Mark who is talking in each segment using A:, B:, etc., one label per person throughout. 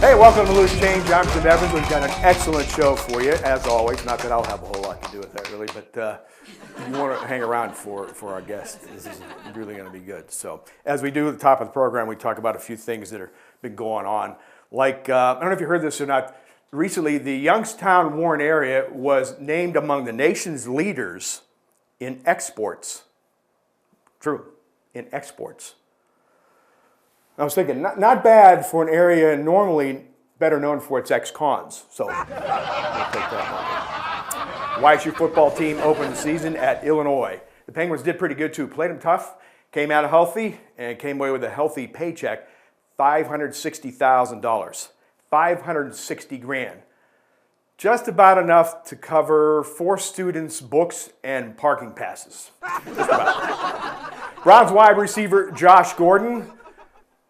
A: Hey, welcome to Loose Change. I'm Jim Evans. We've got an excellent show for you, as always. Not that I'll have a whole lot to do with that, really, but you want to hang around for our guest. This is really going to be good. So, as we do at the top of the program, we talk about a few things that have been going on. Like, I don't know if you heard this or not, recently the Youngstown, Warren area was named among the nation's leaders in exports. True, in exports. I was thinking, not bad for an area normally better known for its ex-cons. So, we'll take that one. YSU football team opened the season at Illinois. The Penguins did pretty good too. Played them tough, came out healthy, and came away with a healthy paycheck, $560,000. $560,000. Just about enough to cover 4 students' books and parking passes. Just about. Browns wide receiver Josh Gordon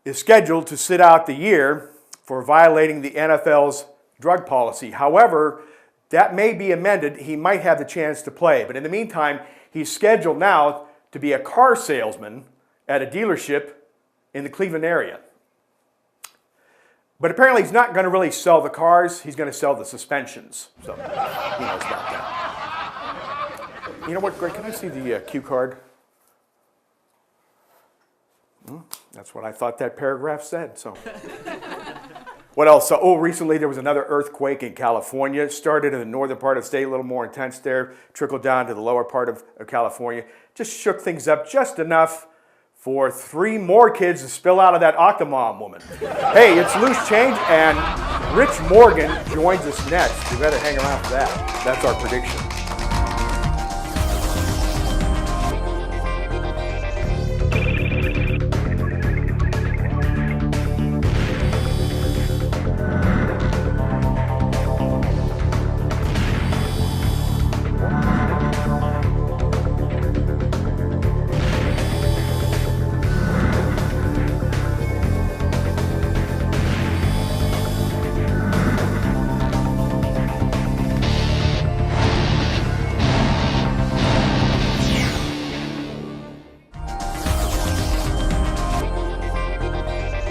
A: is scheduled to sit out the year for violating the NFL's drug policy. However, that may be amended. He might have the chance to play. But in the meantime, he's scheduled now to be a car salesman at a dealership in the Cleveland area. But apparently he's not going to really sell the cars. He's going to sell the suspensions. So he knows about that. You know what, Greg? Can I see the cue card? That's what I thought that paragraph said. So, what else? So, recently there was another earthquake in California. It started in the northern part of the state, a little more intense there, trickled down to the lower part of California. Just shook things up just enough for 3 more kids to spill out of that Octomom woman. Hey, it's Loose Change, and Rich Morgan joins us next. You better hang around for that. That's our prediction.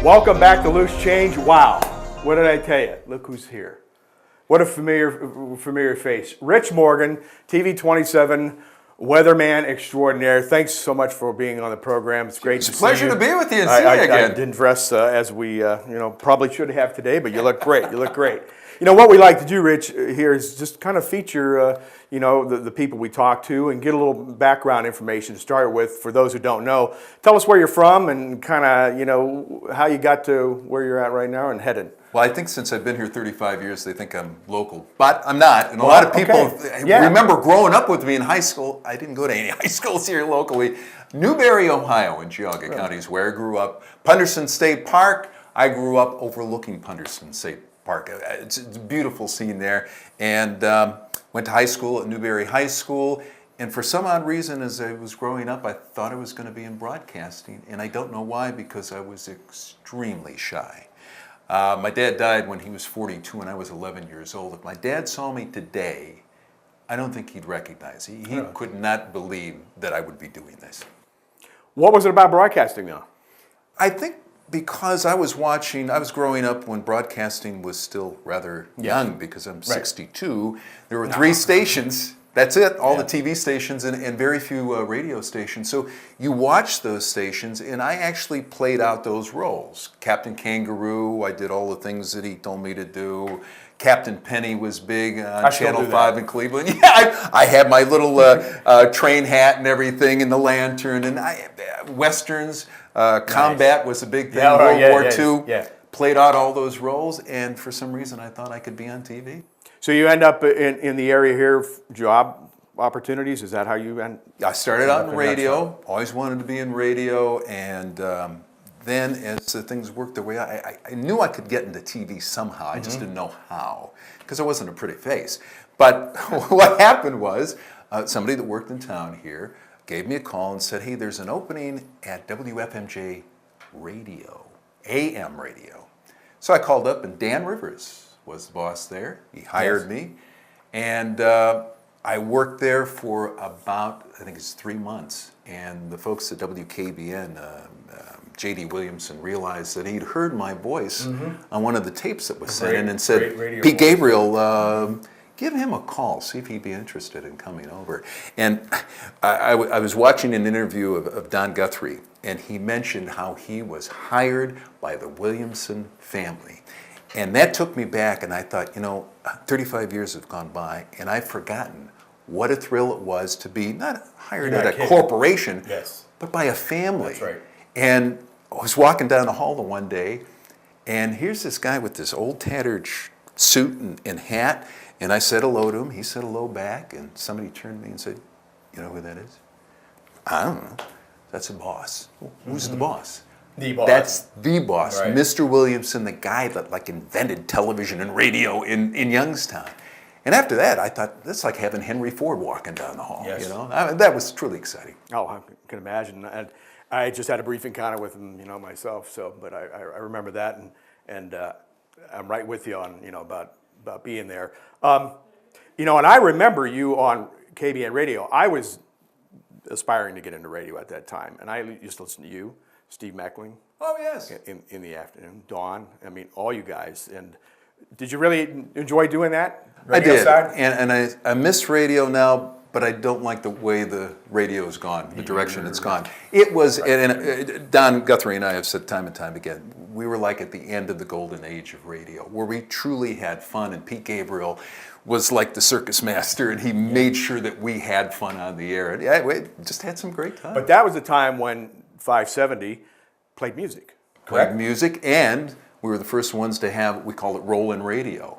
A: Welcome back to Loose Change. Wow, what did I tell you? Look who's here. What a familiar face. Rich Morgan, TV 27, weatherman extraordinaire. Thanks so much for being on the program. It's great to see you.
B: It's a pleasure to be with you and see you again.
A: I didn't dress as we probably should have today, but you look great. You look great. You know, what we like to do, Rich, here is just kind of feature, the people we talk to and get a little background information to start with for those who don't know. Tell us where you're from and kind of, how you got to where you're at right now and headed.
B: Well, I think since I've been here 35 years, they think I'm local, but I'm not. And a lot of people remember growing up with me in high school. I didn't go to any high schools here locally. Newberry, Ohio in Geauga County is where I grew up. Punderson State Park, I grew up overlooking Punderson State Park. It's a beautiful scene there. And went to high school at Newberry High School. And for some odd reason, as I was growing up, I thought I was going to be in broadcasting. And I don't know why, because I was extremely shy. My dad died when he was 42 and I was 11 years old. If my dad saw me today, I don't think he'd recognize. He could not believe that I would be doing this.
A: What was it about broadcasting, though?
B: I think because I was growing up when broadcasting was still rather young, because I'm 62. There were 3 stations. That's it, all the TV stations and very few radio stations. So you watch those stations, and I actually played out those roles. Captain Kangaroo, I did all the things that he told me to do. Captain Penny was big on Channel 5 in Cleveland. Yeah, I had my little train hat and everything, and the lantern, and Westerns. Combat was a big thing, World War II. Yeah. Played out all those roles, and for some reason I thought I could be on TV.
A: So you end up in the area here, job opportunities? Is that how you end?
B: I started out in radio, always wanted to be in radio, and then as things worked their way, I knew I could get into TV somehow. I just didn't know how, because I wasn't a pretty face. But what happened was somebody that worked in town here gave me a call and said, hey, there's an opening at WFMJ radio, AM radio. So I called up, and Dan Rivers was the boss there. He hired me, and I worked there for about, I think it's 3 months. And the folks at WKBN, J.D. Williamson realized that he'd heard my voice on one of the tapes that was sent in and
A: great
B: said,
A: radio
B: Pete
A: voice.
B: Gabriel, give him a call, see if he'd be interested in coming over. And I was watching an interview of Don Guthrie, and he mentioned how he was hired by the Williamson family. And that took me back, and I thought, 35 years have gone by, and I've forgotten what a thrill it was to be not hired at a corporation,
A: yes,
B: but by a family.
A: That's right.
B: And I was walking down the hall the one day, and here's this guy with this old tattered suit and hat, and I said hello to him. He said hello back, and somebody turned to me and said, "You know who that is?" "I don't know." "That's the boss." "Well, who's the boss?"
A: The boss.
B: "That's the boss,
A: Right.
B: Mr. Williamson, the guy that invented television and radio in Youngstown. And after that, I thought, that's like having Henry Ford walking down the hall.
A: Yes.
B: That was truly exciting.
A: Oh, I can imagine. I just had a brief encounter with him, myself. So, but I remember that, and I'm right with you on, about being there. And I remember you on KBN radio. I was aspiring to get into radio at that time, and I used to listen to you, Steve Meckling.
B: Oh, yes.
A: In the afternoon, Dawn. I mean, all you guys. And did you really enjoy doing that?
B: I did,
A: Side?
B: and I miss radio now, but I don't like the way the radio's gone, the direction it's gone. It was, and Don Guthrie and I have said time and time again, we were like at the end of the golden age of radio, where we truly had fun, and Pete Gabriel was like the circus master, and he made sure that we had fun on the air. And yeah, we just had some great time.
A: But that was the time when 570 played music.
B: Played music, and we were the first ones to have, we call it roll-in radio.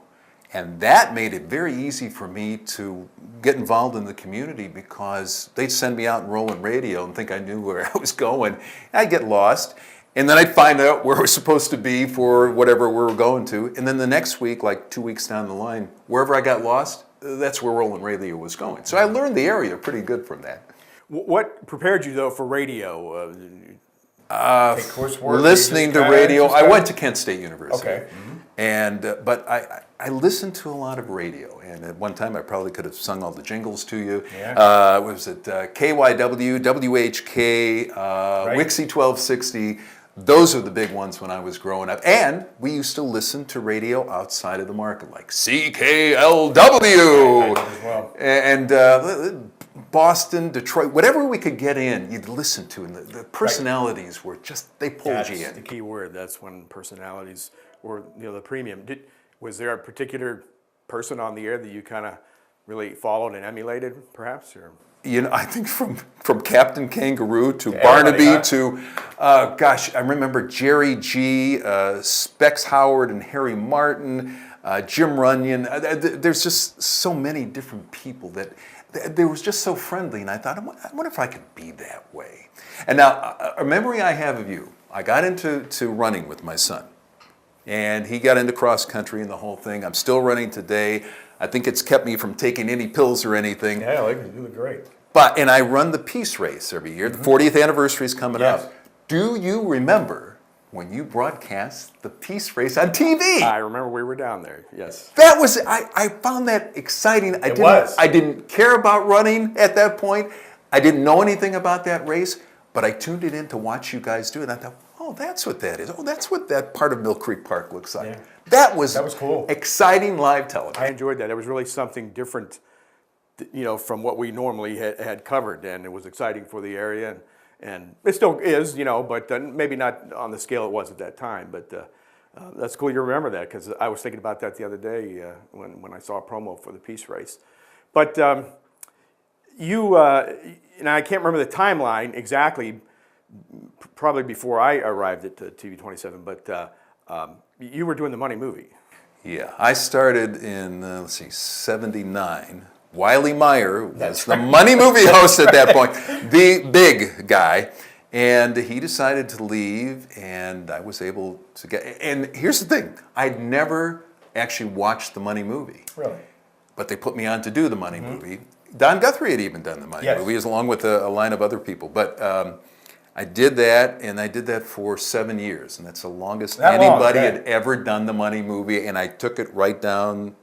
B: And that made it very easy for me to get involved in the community, because they'd send me out and roll in radio and think I knew where I was going. I'd get lost, and then I'd find out where I was supposed to be for whatever we were going to. And then the next week, like 2 weeks down the line, wherever I got lost, that's where rolling radio was going. So I learned the area pretty good from that.
A: What prepared you, though, for radio? Take coursework,
B: Listening to radio, I went to Kent State University.
A: Okay.
B: And but I listened to a lot of radio, and at one time I probably could have sung all the jingles to you.
A: Yeah.
B: What was it? KYW, WHK,
A: Right.
B: Wixie 1260. Those are the big ones when I was growing up. And we used to listen to radio outside of the market, like CKLW.
A: As well.
B: And Boston, Detroit, whatever we could get in, you'd listen to, and the personalities were just, they pulled
A: That's
B: you
A: the
B: in.
A: key word. That's when personalities were, the premium. Was there a particular person on the air that you kind of really followed and emulated, perhaps? Or?
B: I think from Captain Kangaroo to Barnaby
A: huh?
B: to, I remember Jerry G, Specs Howard and Harry Martin, Jim Runyon. There's just so many different people that they was just so friendly, and I thought, I wonder if I could be that way. And now, a memory I have of you, I got into running with my son, and he got into cross country and the whole thing. I'm still running today. I think it's kept me from taking any pills or anything.
A: Yeah, you look great.
B: And I run the peace race every year. The 40th anniversary is coming up. Do you remember when you broadcast the peace race on TV?
A: I remember we were down there, yes.
B: That was, I found that exciting. I didn't care about running at that point. I didn't know anything about that race, but I tuned it in to watch you guys do it. And I thought, oh, that's what that is. Oh, that's what that part of Mill Creek Park looks like.
A: Yeah.
B: That was
A: cool.
B: Exciting live television.
A: I enjoyed that. It was really something different, from what we normally had covered, and it was exciting for the area, and it still is, but maybe not on the scale it was at that time. But that's cool you remember that, because I was thinking about that the other day when I saw a promo for the peace race. But you, and I can't remember the timeline exactly, probably before I arrived at TV 27, but you were doing the Money movie.
B: Yeah, I started in, 79. Wiley Meyer was the Money movie host at that point, the big guy. And he decided to leave, and I was able to get, and here's the thing, I'd never actually watched the Money movie.
A: Really?
B: But they put me on to do the Money movie. Don Guthrie had even done the Money movie, along with a line of other people. But I did that, and I did that for 7 years, and that's the longest anybody had ever done the Money movie, and I took it right down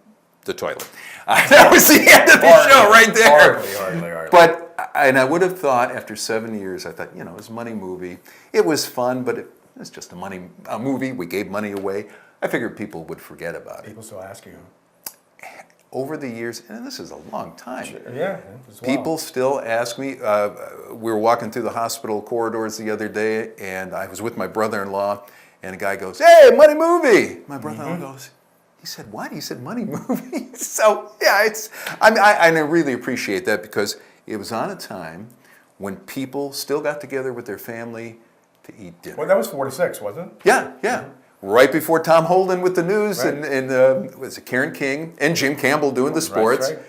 B: the toilet. That was the end of the show right there.
A: Hardly.
B: But And I would have thought after 7 years, I thought, it was a money movie. It was fun, but it was just a movie. We gave money away. I figured people would forget about it.
A: People still ask you.
B: Over the years, and this is a long time.
A: Yeah.
B: People still ask me. We were walking through the hospital corridors the other day, and I was with my brother-in-law, and a guy goes, "Hey, money movie!" My brother-in-law goes, he said, "What?" He said, "Money movie." So yeah, I really appreciate that because it was on a time when people still got together with their family to eat dinner.
A: Well, that was 46, wasn't it?
B: Yeah. Right before Tom Holden with the news,
A: Right.
B: and was it Karen King and Jim Campbell doing the sports.
A: Right.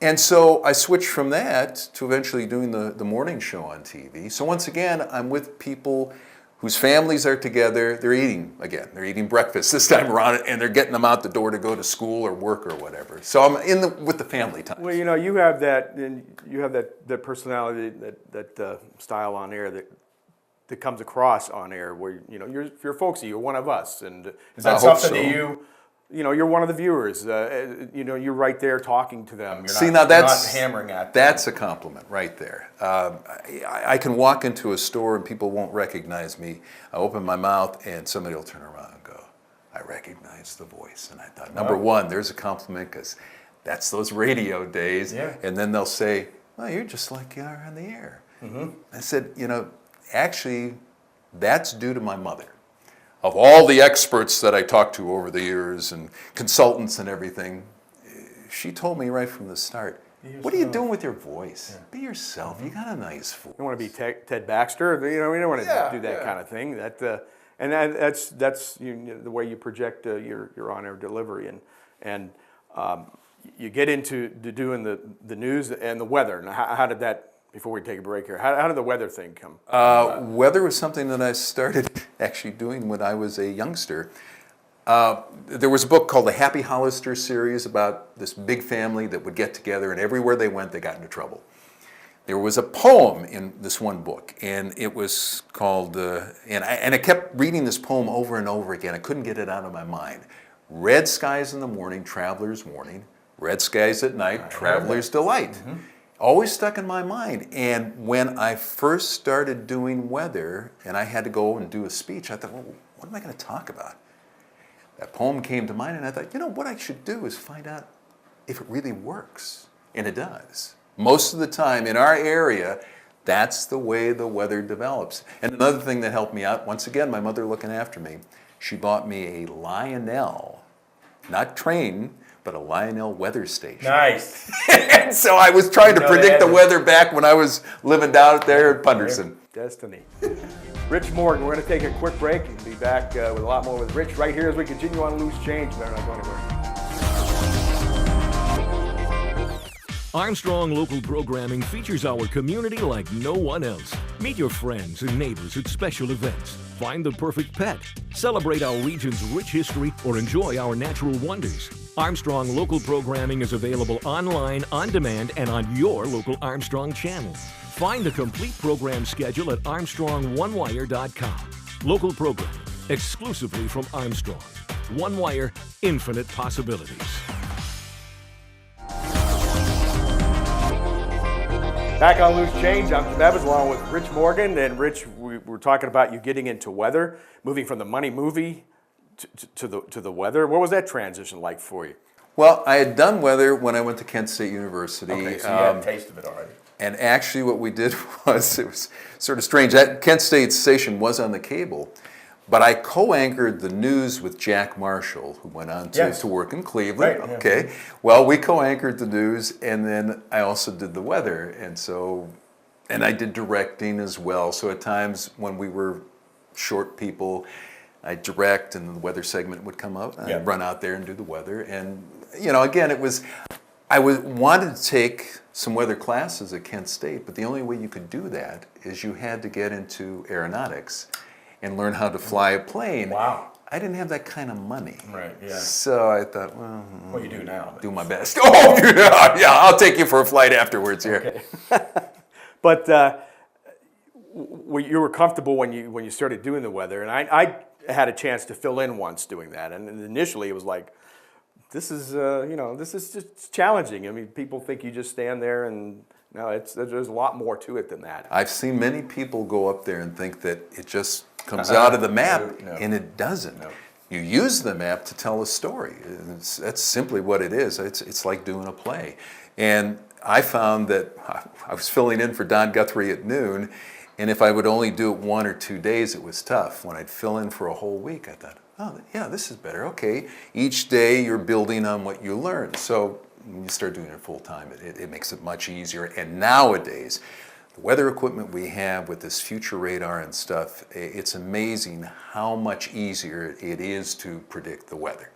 B: And so I switched from that to eventually doing the morning show on TV. So once again, I'm with people whose families are together. They're eating again. They're eating breakfast this time around, and they're getting them out the door to go to school or work or whatever. So I'm with the family time.
A: Well, you have that, and you have that personality, that style on air that comes across on air, where you're folksy, you're one of us, and is that something
B: so.
A: that you're one of the viewers, you're right there talking to them.
B: See, now that's
A: you're not hammering at them.
B: That's a compliment right there. I can walk into a store and people won't recognize me. I open my mouth and somebody will turn around and go, "I recognize the voice." And I thought, number one, there's a compliment because that's those radio days.
A: Yeah.
B: And then they'll say, "Well, you're just like you are on the air." Mm-hmm. I said, actually, that's due to my mother. Of all the experts that I talked to over the years and consultants and everything, she told me right from the start, "What are you doing with your voice? Yeah. Be yourself. You got a nice voice. You
A: don't want to be Ted Baxter. You don't want to do that kind of thing. That's the way you project your on-air delivery, and you get into doing the news and the weather. Now, how did that? Before we take a break here, how did the weather thing come?
B: Weather was something that I started actually doing when I was a youngster. There was a book called the Happy Hollister series about this big family that would get together, and everywhere they went, they got into trouble. There was a poem in this one book, and it was called, and I kept reading this poem over and over again. I couldn't get it out of my mind. Red skies in the morning, traveler's warning. Red skies at night, traveler's delight. Mm-hmm. Always stuck in my mind. And when I first started doing weather and I had to go and do a speech, I thought, well, what am I going to talk about? That poem came to mind, and I thought, what I should do is find out if it really works. And it does. Most of the time in our area, that's the way the weather develops. And another thing that helped me out, once again, my mother looking after me, she bought me a Lionel, not train, but a Lionel weather station.
A: Nice.
B: And so I was trying to predict the weather back when I was living down there at Punderson.
A: Destiny. Rich Morgan, we're going to take a quick break and be back with a lot more with Rich right here as we continue on Loose Change. Better not go anywhere.
C: Armstrong Local Programming features our community like no one else. Meet your friends and neighbors at special events. Find the perfect pet. Celebrate our region's rich history or enjoy our natural wonders. Armstrong Local Programming is available online, on demand, and on your local Armstrong channel. Find the complete program schedule at ArmstrongOneWire.com. Local programming, exclusively from Armstrong. One Wire, infinite possibilities.
A: Back on Loose Change, I'm Jim Evans along with Rich Morgan. And Rich, we're talking about you getting into weather, moving from the money movie to the weather. What was that transition like for you?
B: Well, I had done weather when I went to Kent State University.
A: Okay, so you had a taste of it already.
B: And actually what we did was, it was sort of strange. That Kent State station was on the cable, but I co-anchored the news with Jack Marshall, who went on to work in Cleveland.
A: Right,
B: okay. Yeah. Well, we co-anchored the news, and then I also did the weather. And I did directing as well. So at times when we were short people, I'd direct and the weather segment would come up. I'd run out there and do the weather. And, again, I wanted to take some weather classes at Kent State, but the only way you could do that is you had to get into aeronautics and learn how to fly a plane.
A: Wow.
B: I didn't have that kind of money.
A: Right, yeah.
B: So I thought, well,
A: you do now.
B: Do my best. Oh, yeah, I'll take you for a flight afterwards here.
A: Okay. But you were comfortable when you started doing the weather, and I had a chance to fill in once doing that, and initially it was like, this is just challenging. I mean, people think you just stand there and No, there's a lot more to it than that.
B: I've seen many people go up there and think that it just comes out of the map,
A: No.
B: and it doesn't.
A: No.
B: You use the map to tell a story. That's simply what it is. It's like doing a play. And I found that I was filling in for Don Guthrie at noon, and if I would only do it 1 or 2 days, it was tough. When I'd fill in for a whole week, I thought, oh, yeah, this is better. Okay, each day you're building on what you learned. So when you start doing it full time, it makes it much easier. And nowadays, the weather equipment we have with this future radar and stuff, it's amazing how much easier it is to predict the weather.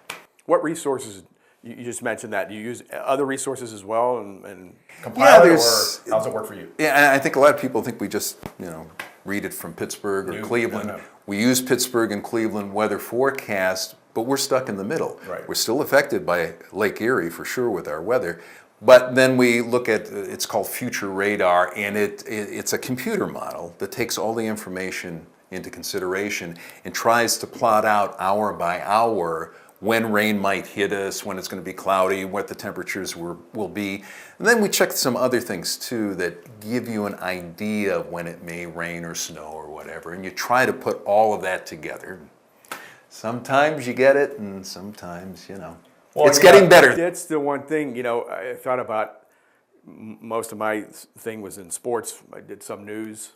A: What resources, you just mentioned that, do you use other resources as well and
D: Compile it, or how's it work for you?
B: Yeah, I think a lot of people think we just, read it from Pittsburgh or Cleveland.
D: No.
B: We use Pittsburgh and Cleveland weather forecast, but we're stuck in the middle.
D: Right.
B: We're still affected by Lake Erie for sure with our weather. But then we look at, it's called Future Radar, and it's a computer model that takes all the information into consideration and tries to plot out hour by hour when rain might hit us, when it's going to be cloudy, what the temperatures will be. And then we check some other things too that give you an idea of when it may rain or snow or whatever. And you try to put all of that together. Sometimes you get it, and sometimes,
D: Well,
B: it's getting better.
A: That's the one thing, I thought about, most of my thing was in sports. I did some news,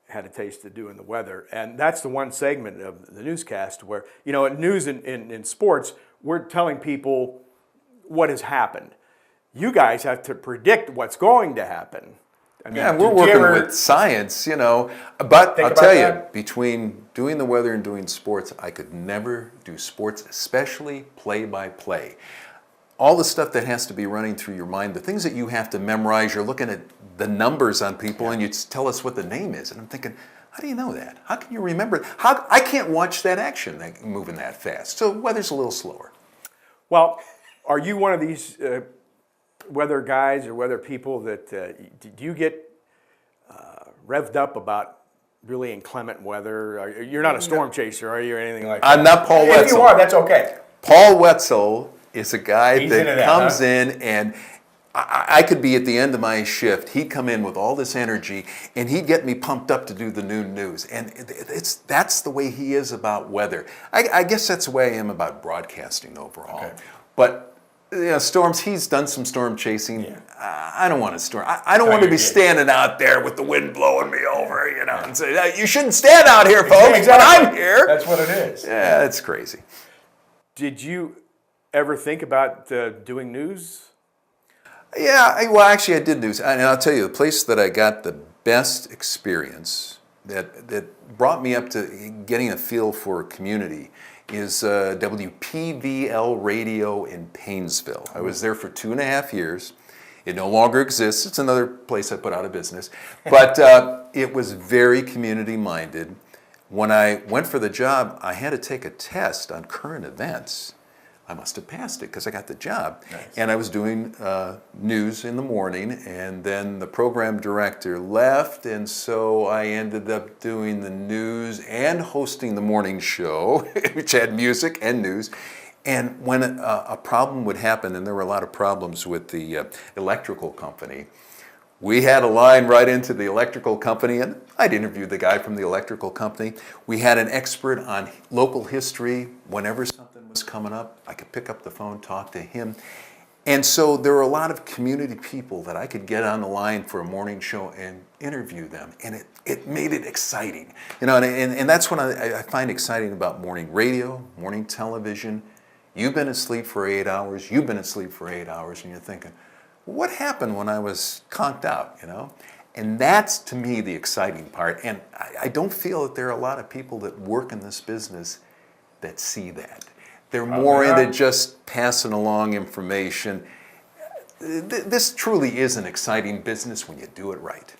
A: had a taste of doing the weather. And that's the one segment of the newscast where, in news in sports, we're telling people what has happened. You guys have to predict what's going to happen. I mean,
B: Yeah, we're
A: did you
B: working
A: ever-
B: with science, but I'll
D: about
B: tell you,
D: that?
B: between doing the weather and doing sports, I could never do sports, especially play-by-play. All the stuff that has to be running through your mind, the things that you have to memorize, you're looking at the numbers on people and you tell us what the name is. And I'm thinking, how do you know that? How can you remember it? I can't watch that action moving that fast. So weather's a little slower.
A: Well, are you one of these weather guys or weather people that, do you get revved up about really inclement weather? You're not a storm chaser, are you, or anything like that?
B: I'm not Paul Wetzel.
D: If you are, that's okay.
B: Paul Wetzel is a guy
D: He's into
B: that
D: that,
B: comes
D: huh?
B: in, and I could be at the end of my shift. He'd come in with all this energy, and he'd get me pumped up to do the noon news. And that's the way he is about weather. I guess that's the way I am about broadcasting overall.
D: Okay.
B: But storms, he's done some storm chasing.
D: Yeah.
B: I don't want to storm. I don't want to be standing out there with the wind blowing me over, and say, you shouldn't stand out here, folks, but I'm here.
D: That's what it is.
B: Yeah, it's crazy.
A: Did you ever think about doing news?
B: Yeah, well, actually, I did news, and I'll tell you, the place that I got the best experience that brought me up to getting a feel for community is WPVL Radio in Paynesville. I was there for 2.5 years. It no longer exists. It's another place I put out of business, but it was very community-minded. When I went for the job, I had to take a test on current events. I must have passed it because I got the job.
D: Nice.
B: And I was doing news in the morning, and then the program director left, and so I ended up doing the news and hosting the morning show, which had music and news. And when a problem would happen, and there were a lot of problems with the electrical company, we had a line right into the electrical company, and I'd interview the guy from the electrical company. We had an expert on local history. Whenever something was coming up, I could pick up the phone, talk to him. And so there were a lot of community people that I could get on the line for a morning show and interview them. And it made it exciting. And that's what I find exciting about morning radio, morning television. You've been asleep for 8 hours, you've been asleep for 8 hours, and you're thinking, what happened when I was conked out, And that's, to me, the exciting part. And I don't feel that there are a lot of people that work in this business that see that. They're more into just passing along information. This truly is an exciting business when you do it right.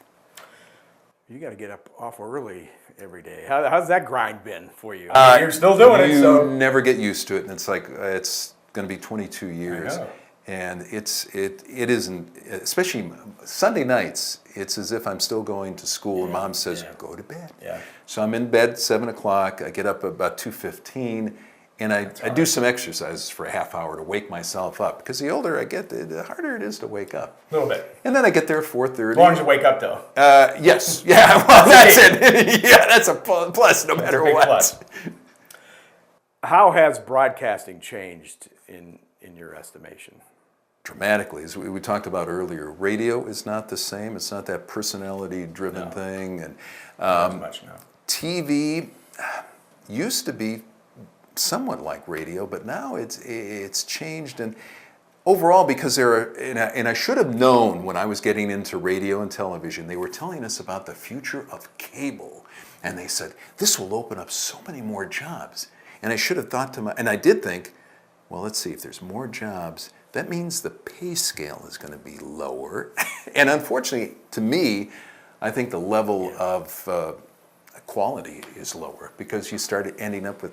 A: You got to get up awful early every day. How's that grind been for you?
D: You're still doing it, so.
B: You never get used to it, and it's like, it's going to be 22 years.
D: I know.
B: And it isn't, especially Sunday nights, it's as if I'm still going to school and Mom says, go to bed.
D: Yeah.
B: So I'm in bed 7 o'clock, I get up about 2:15, And I do some exercises for a half hour to wake myself up. Because the older I get, the harder it is to wake up.
D: A little bit.
B: And then I get there at 4:30.
D: As long as you wake up, though.
B: Yes. Yeah, well, that's it. Yeah, that's a plus no matter
D: big
B: what.
D: plus.
A: How has broadcasting changed in your estimation?
B: Dramatically, as we talked about earlier, radio is not the same. It's not that personality-driven thing. And
D: Not as much now.
B: TV used to be somewhat like radio, but now it's changed. And overall, because there are, and I should have known when I was getting into radio and television, they were telling us about the future of cable. And they said, this will open up so many more jobs. And I should have thought and I did think, well, let's see, if there's more jobs, that means the pay scale is going to be lower. And unfortunately, to me, I think the level of quality is lower because you started ending up with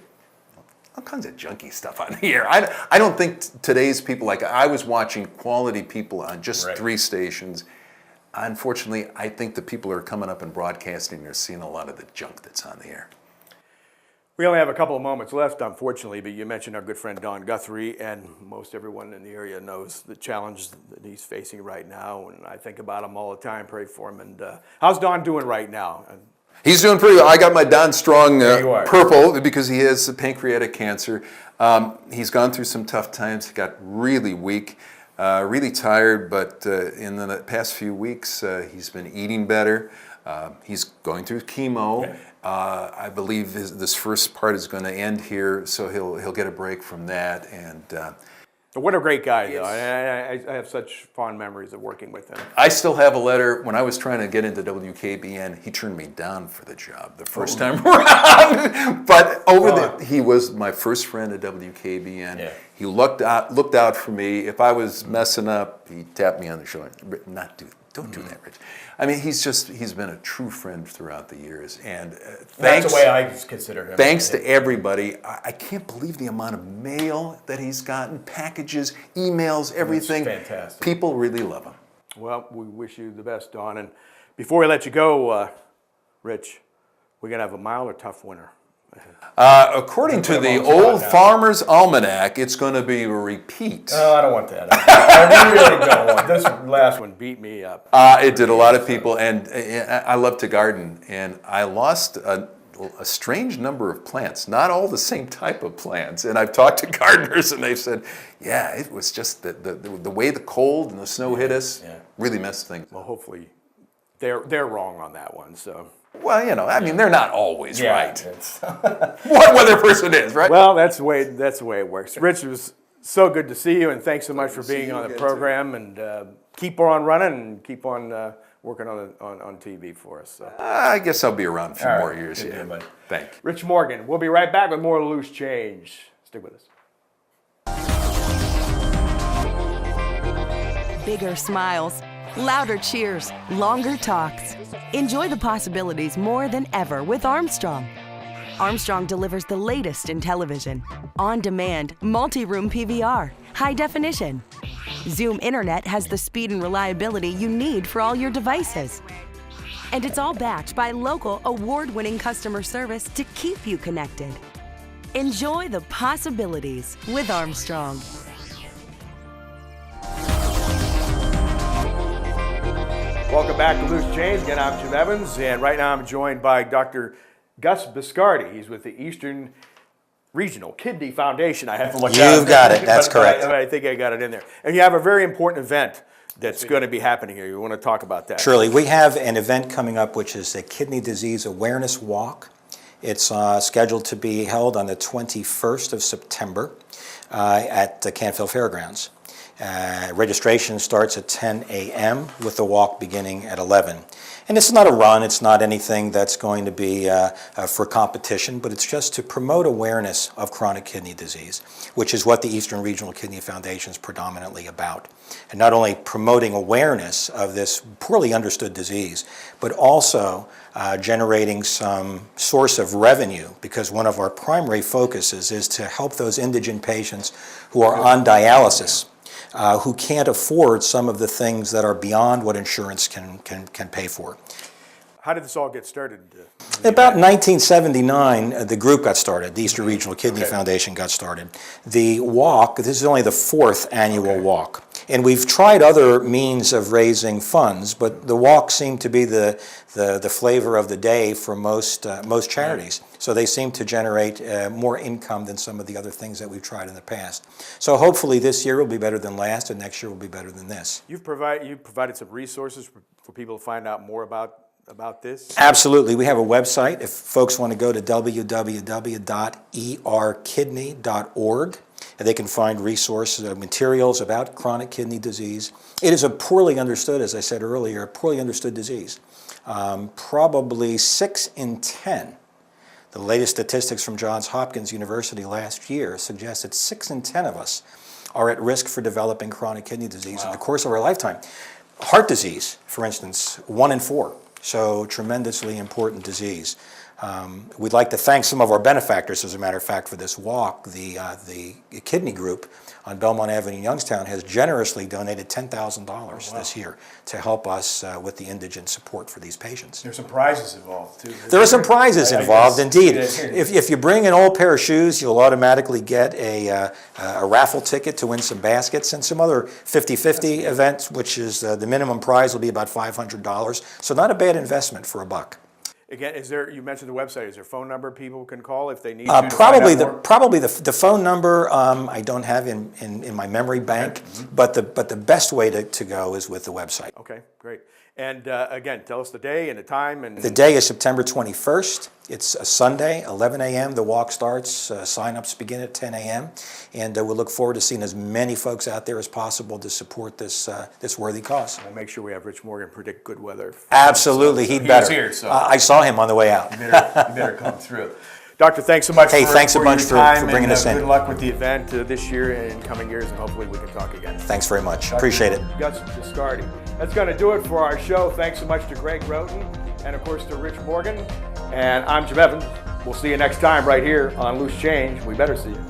B: all kinds of junky stuff on the air. I don't think today's people, like I was watching quality people on just 3 stations. Unfortunately, I think the people who are coming up and broadcasting are seeing a lot of the junk that's on the air.
A: We only have a couple of moments left, unfortunately, but you mentioned our good friend Don Guthrie, and most everyone in the area knows the challenge that he's facing right now, and I think about him all the time, pray for him. And how's Don doing right now?
B: He's doing pretty well. I got my Don Strong purple because he has pancreatic cancer. He's gone through some tough times. He got really weak, really tired, but in the past few weeks, he's been eating better. He's going through chemo.
A: Okay.
B: I believe this first part is going to end here, so he'll get a break from that. And
A: what a great guy, though. I have such fond memories of working with him.
B: I still have a letter. When I was trying to get into WKBN, he turned me down for the job the first time around. But he was my first friend at WKBN. Yeah. He looked out for me. If I was messing up, he tapped me on the shoulder. Don't do that, Rich. I mean, he's been a true friend throughout the years. And
D: that's the way I consider him.
B: Thanks to everybody. I can't believe the amount of mail that he's gotten, packages, emails, everything.
D: That's fantastic.
B: People really love him.
A: Well, we wish you the best, Don. And before we let you go, Rich, we're going to have a mild or tough winter.
B: According to the Old Farmer's Almanac, it's going to be a repeat.
D: Oh, I don't want that. I really don't want this
A: Last one beat me up.
B: It did a lot of people, and I love to garden, and I lost a strange number of plants, not all the same type of plants. And I've talked to gardeners, and they've said, yeah, it was just the way the cold and the snow hit us really messed things up.
A: Well, hopefully they're wrong on that one, so...
B: Well, I mean, they're not always right. What weather person is, right?
A: Well, that's the way it works. Rich, it was so good to see you, and thanks so much for being on the program. And keep on running and keep on working on TV for us. So.
B: I guess I'll be around a few more years. Yeah, thank you.
A: Rich Morgan. We'll be right back with more Loose Change. Stick with us.
E: Bigger smiles, louder cheers, longer talks. Enjoy the possibilities more than ever with Armstrong. Armstrong delivers the latest in television, on-demand, multi-room PVR, high definition. Zoom Internet has the speed and reliability you need for all your devices. And it's all backed by local, award-winning customer service to keep you connected. Enjoy the possibilities with Armstrong.
A: Welcome back to Loose Change. Again, I'm Jim Evans, and right now I'm joined by Dr. Gus Biscardi. He's with the Eastern Regional Kidney Foundation. I have to look
F: You've got it. That's correct.
A: I think I got it in there. And you have a very important event that's going to be happening here. You want to talk about that?
F: Surely. We have an event coming up, which is a Kidney Disease Awareness Walk. It's scheduled to be held on the 21st of September at the Canfield Fairgrounds. Registration starts at 10 a.m. with the walk beginning at 11. And it's not a run, it's not anything that's going to be for competition, but it's just to promote awareness of chronic kidney disease, which is what the Eastern Regional Kidney Foundation is predominantly about. And not only promoting awareness of this poorly understood disease, but also generating some source of revenue, because one of our primary focuses is to help those indigent patients who are on dialysis. Who can't afford some of the things that are beyond what insurance can pay for.
A: How did this all get started?
F: About 1979, the group got started. The Eastern Regional Kidney Foundation got started. The walk, this is only the 4th annual walk. And we've tried other means of raising funds, but the walk seemed to be the flavor of the day for most charities. So they seem to generate more income than some of the other things that we've tried in the past. So hopefully this year will be better than last, and next year will be better than this.
A: You've provided some resources for people to find out more about this?
F: Absolutely. We have a website. If folks want to go to www.erkidney.org, and they can find resources, materials about chronic kidney disease. It is a poorly understood, as I said earlier, a poorly understood disease. Probably 6 in 10. The latest statistics from Johns Hopkins University last year suggest that 6 in 10 of us are at risk for developing chronic kidney disease in the course of our lifetime. Heart disease, for instance, 1 in 4. So tremendously important disease. We'd like to thank some of our benefactors, as a matter of fact, for this walk. The kidney group on Belmont Avenue in Youngstown has generously donated $10,000 this year to help us with the indigent support for these patients.
D: There's some prizes involved, too.
F: There are some prizes involved, indeed.
D: Yeah.
F: If you bring an old pair of shoes, you'll automatically get a raffle ticket to win some baskets and some other 50-50 events, which is the minimum prize will be about $500. So not a bad investment for a buck.
A: Again, you mentioned the website. Is there a phone number people can call if they need
F: probably the phone number I don't have in my memory bank, but the best way to go is with the website.
A: Okay, great. And again, tell us the day and the time. And
F: the day is September 21st. It's a Sunday, 11 a.m. The walk starts. Sign-ups begin at 10 a.m. And we'll look forward to seeing as many folks out there as possible to support this worthy cause.
A: We'll make sure we have Rich Morgan predict good weather.
F: Absolutely, he'd better.
D: He was here, so.
F: I saw him on the way out.
D: You better come through.
A: Doctor, thanks so much.
F: Thanks a bunch for bringing us in.
A: Good luck with the event this year and in coming years, and hopefully we can talk again.
F: Thanks very much. Appreciate it.
A: Augustine Biscardi. That's going to do it for our show. Thanks so much to Greg Roten and, of course, to Rich Morgan. And I'm Jim Evans. We'll see you next time right here on Loose Change. We better see you.